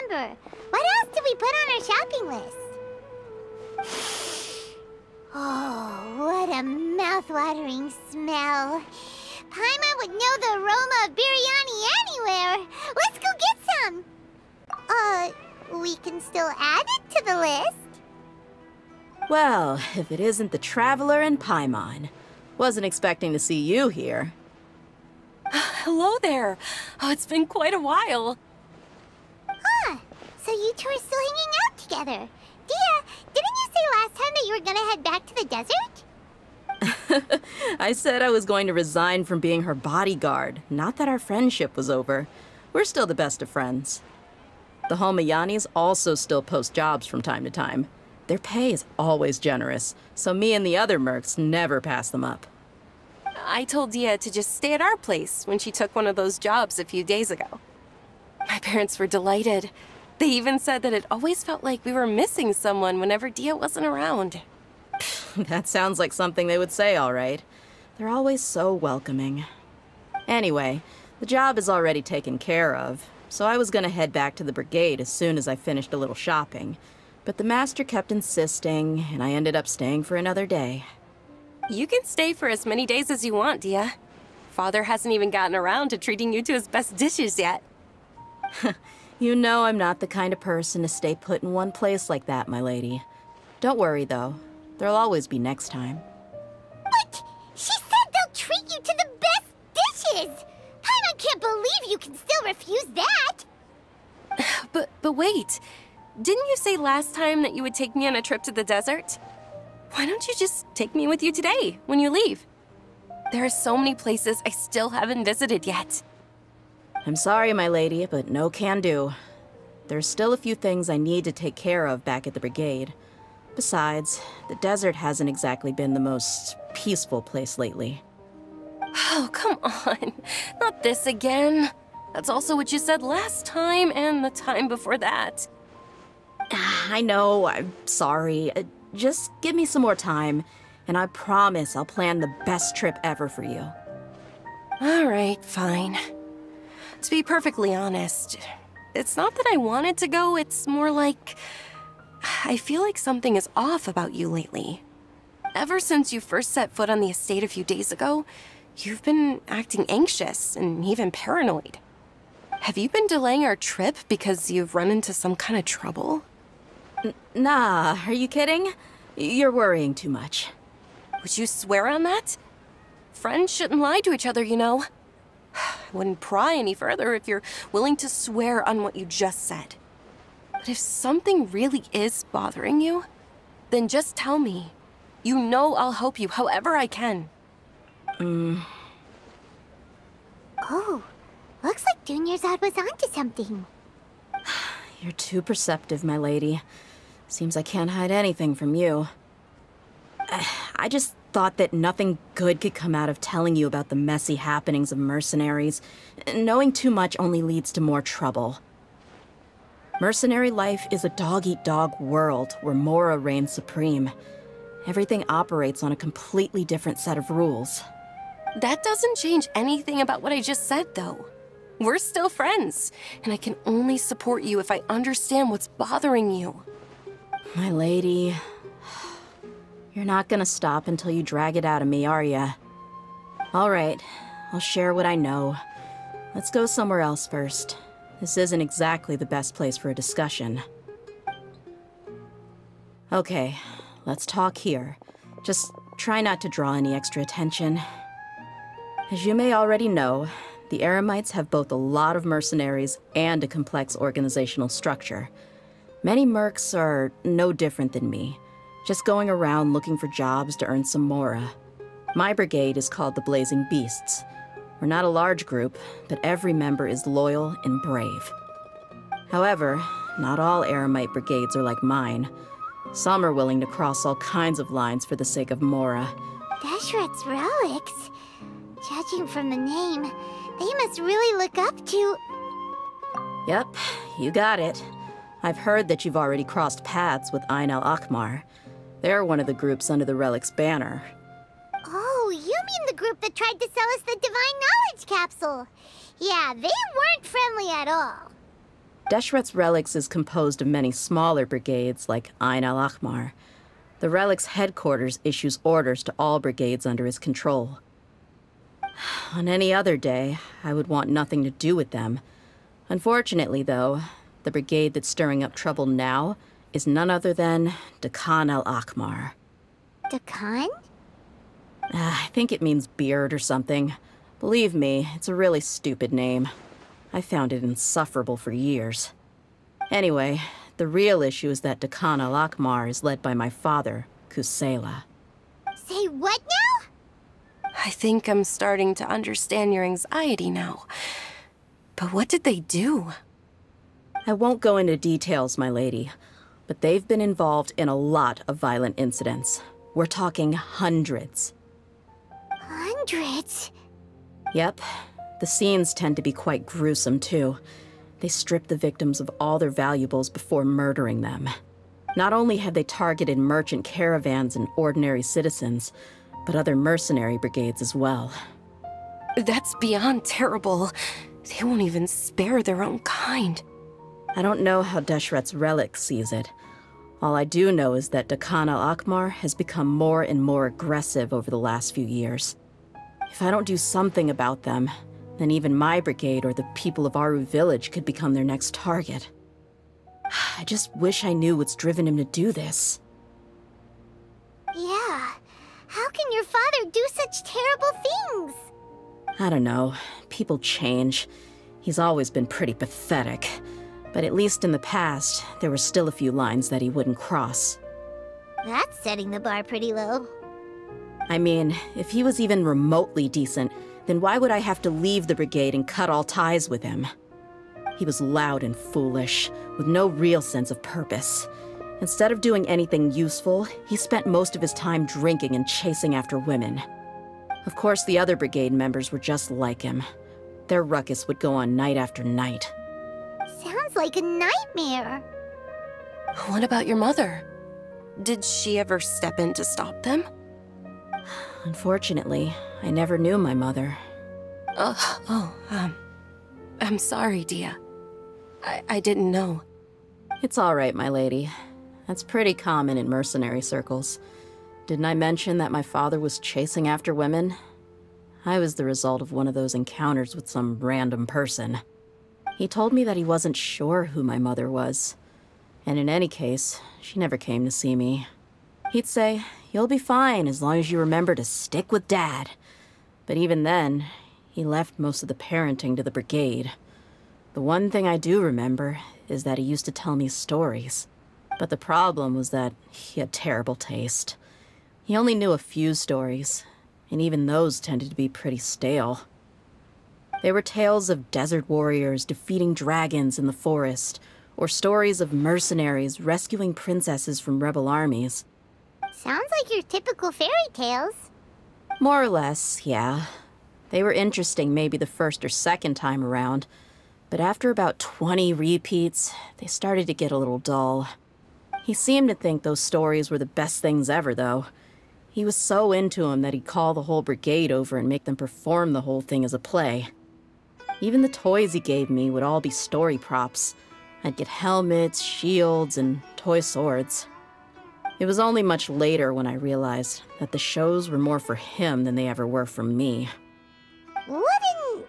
remember. What else did we put on our shopping list? Oh, what a mouth-watering smell. Paimon would know the aroma of biryani anywhere. Let's go get some. We can still add it to the list. Well, if it isn't the Traveler and Paimon. Wasn't expecting to see you here. Hello there. Oh, it's been quite a while. Huh. So you two are still hanging out together. Dehya, didn't you say last time that you were gonna head back to the desert? I said I was going to resign from being her bodyguard, not that our friendship was over. We're still the best of friends. The Homayanis also still post jobs from time to time. Their pay is always generous, so me and the other mercs never pass them up. I told Dehya to just stay at our place when she took one of those jobs a few days ago. My parents were delighted. They even said that it always felt like we were missing someone whenever Dehya wasn't around. That sounds like something they would say, all right. They're always so welcoming. Anyway, the job is already taken care of, so I was gonna head back to the brigade as soon as I finished a little shopping. But the master kept insisting, and I ended up staying for another day. You can stay for as many days as you want, Dehya. Father hasn't even gotten around to treating you to his best dishes yet. You know I'm not the kind of person to stay put in one place like that, my lady. Don't worry, though. There'll always be next time. But she said they'll treat you to the best dishes! Paimon can't believe you can still refuse that! But wait. Didn't you say last time that you would take me on a trip to the desert? Why don't you just take me with you today, when you leave? There are so many places I still haven't visited yet. I'm sorry, my lady, but no can do. There's still a few things I need to take care of back at the brigade. Besides, the desert hasn't exactly been the most peaceful place lately. Oh, come on. Not this again. That's also what you said last time and the time before that. I know, I'm sorry. Just give me some more time, and I promise I'll plan the best trip ever for you. All right, fine. To be perfectly honest, it's not that I wanted to go, it's more like I feel like something is off about you lately. Ever since you first set foot on the estate a few days ago, you've been acting anxious and even paranoid. Have you been delaying our trip because you've run into some kind of trouble? Nah, are you kidding? You're worrying too much. Would you swear on that? Friends shouldn't lie to each other, you know. I wouldn't pry any further if you're willing to swear on what you just said. But if something really is bothering you, then just tell me. You know I'll help you however I can. Oh, looks like Dunyarzad was onto something. You're too perceptive, my lady. Seems I can't hide anything from you. I just thought that nothing good could come out of telling you about the messy happenings of mercenaries. Knowing too much only leads to more trouble. Mercenary life is a dog-eat-dog world where Mora reigns supreme. Everything operates on a completely different set of rules. That doesn't change anything about what I just said, though. We're still friends, and I can only support you if I understand what's bothering you. My lady, you're not gonna stop until you drag it out of me, are ya? All right, I'll share what I know. Let's go somewhere else first. This isn't exactly the best place for a discussion. Okay, let's talk here. Just try not to draw any extra attention. As you may already know, the Eremites have both a lot of mercenaries and a complex organizational structure. Many mercs are no different than me, just going around looking for jobs to earn some mora. My brigade is called the Blazing Beasts. We're not a large group, but every member is loyal and brave. However, not all Eremite brigades are like mine. Some are willing to cross all kinds of lines for the sake of mora. Deshret's relics? Judging from the name, they must really look up to... Yep, you got it. I've heard that you've already crossed paths with Ain al-Akmar. They're one of the groups under the Relic's banner. Oh, you mean the group that tried to sell us the Divine Knowledge Capsule? Yeah, they weren't friendly at all. Deshret's Relics is composed of many smaller brigades like Ain al-Ahmar. The Relic's headquarters issues orders to all brigades under his control. On any other day, I would want nothing to do with them. Unfortunately, though, the brigade that's stirring up trouble now is none other than Dakan al-Ahmar. Dakan? I think it means beard or something. Believe me, it's a really stupid name. I found it insufferable for years. Anyway, the real issue is that Dakan al-Ahmar is led by my father, Kusela. Say what now? I think I'm starting to understand your anxiety now. But what did they do? I won't go into details, my lady, but they've been involved in a lot of violent incidents. We're talking hundreds. Hundreds? Yep. The scenes tend to be quite gruesome, too. They strip the victims of all their valuables before murdering them. Not only have they targeted merchant caravans and ordinary citizens, but other mercenary brigades as well. That's beyond terrible. They won't even spare their own kind. I don't know how Deshret's Relic sees it. All I do know is that Dakan al-Ahmar has become more and more aggressive over the last few years. If I don't do something about them, then even my brigade or the people of Aru village could become their next target. I just wish I knew what's driven him to do this. Yeah. How can your father do such terrible things? I don't know. People change. He's always been pretty pathetic. But at least in the past, there were still a few lines that he wouldn't cross. That's setting the bar pretty low. I mean, if he was even remotely decent, then why would I have to leave the brigade and cut all ties with him? He was loud and foolish, with no real sense of purpose. Instead of doing anything useful, he spent most of his time drinking and chasing after women. Of course, the other brigade members were just like him. Their ruckus would go on night after night. Sounds like a nightmare. What about your mother? Did she ever step in to stop them? Unfortunately, I never knew my mother. I'm sorry, Dehya. I didn't know. It's all right, my lady. That's pretty common in mercenary circles. Didn't I mention that my father was chasing after women? I was the result of one of those encounters with some random person. He told me that he wasn't sure who my mother was. And in any case, she never came to see me. He'd say, "You'll be fine as long as you remember to stick with Dad." But even then, he left most of the parenting to the brigade. The one thing I do remember is that he used to tell me stories. But the problem was that he had terrible taste. He only knew a few stories, and even those tended to be pretty stale. They were tales of desert warriors defeating dragons in the forest, or stories of mercenaries rescuing princesses from rebel armies. Sounds like your typical fairy tales. More or less, yeah. They were interesting maybe the first or second time around, but after about 20 repeats, they started to get a little dull. He seemed to think those stories were the best things ever, though. He was so into them that he'd call the whole brigade over and make them perform the whole thing as a play. Even the toys he gave me would all be story props. I'd get helmets, shields, and toy swords. It was only much later when I realized that the shows were more for him than they ever were for me. What an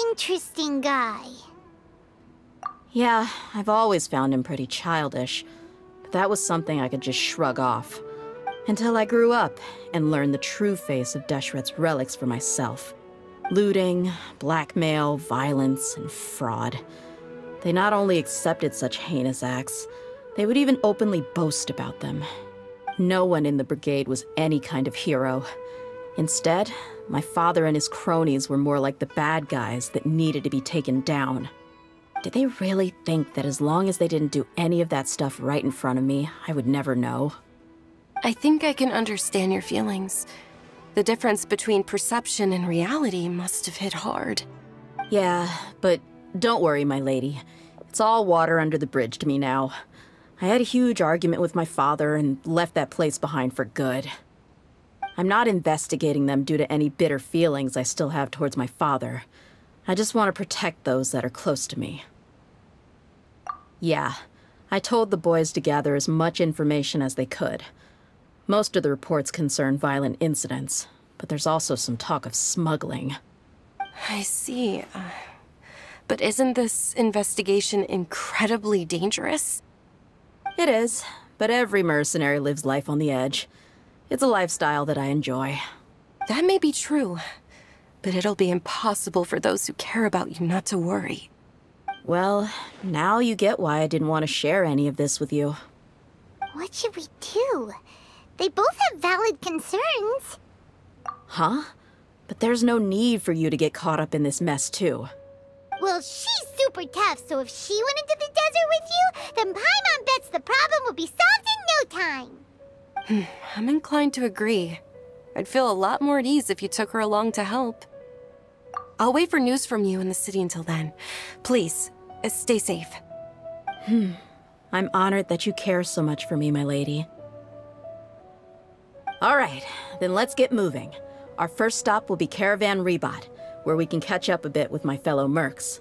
interesting guy. Yeah, I've always found him pretty childish, but that was something I could just shrug off. Until I grew up and learned the true face of Deshret's Relics for myself. Looting, blackmail, violence, and fraud. They not only accepted such heinous acts, they would even openly boast about them. No one in the brigade was any kind of hero. Instead, my father and his cronies were more like the bad guys that needed to be taken down. Did they really think that as long as they didn't do any of that stuff right in front of me, I would never know? I think I can understand your feelings. The difference between perception and reality must have hit hard. Yeah, but don't worry, my lady. It's all water under the bridge to me now. I had a huge argument with my father and left that place behind for good. I'm not investigating them due to any bitter feelings I still have towards my father. I just want to protect those that are close to me. Yeah, I told the boys to gather as much information as they could. Most of the reports concern violent incidents, but there's also some talk of smuggling. I see. But isn't this investigation incredibly dangerous? It is, but every mercenary lives life on the edge. It's a lifestyle that I enjoy. That may be true, but it'll be impossible for those who care about you not to worry. Well, now you get why I didn't want to share any of this with you. What should we do? They both have valid concerns. Huh? But there's no need for you to get caught up in this mess, too. Well, she's super tough, so if she went into the desert with you, then Paimon bets the problem will be solved in no time. I'm inclined to agree. I'd feel a lot more at ease if you took her along to help. I'll wait for news from you in the city until then. Please, stay safe. I'm honored that you care so much for me, my lady. All right, then let's get moving. Our first stop will be Caravan Rebot, where we can catch up a bit with my fellow mercs.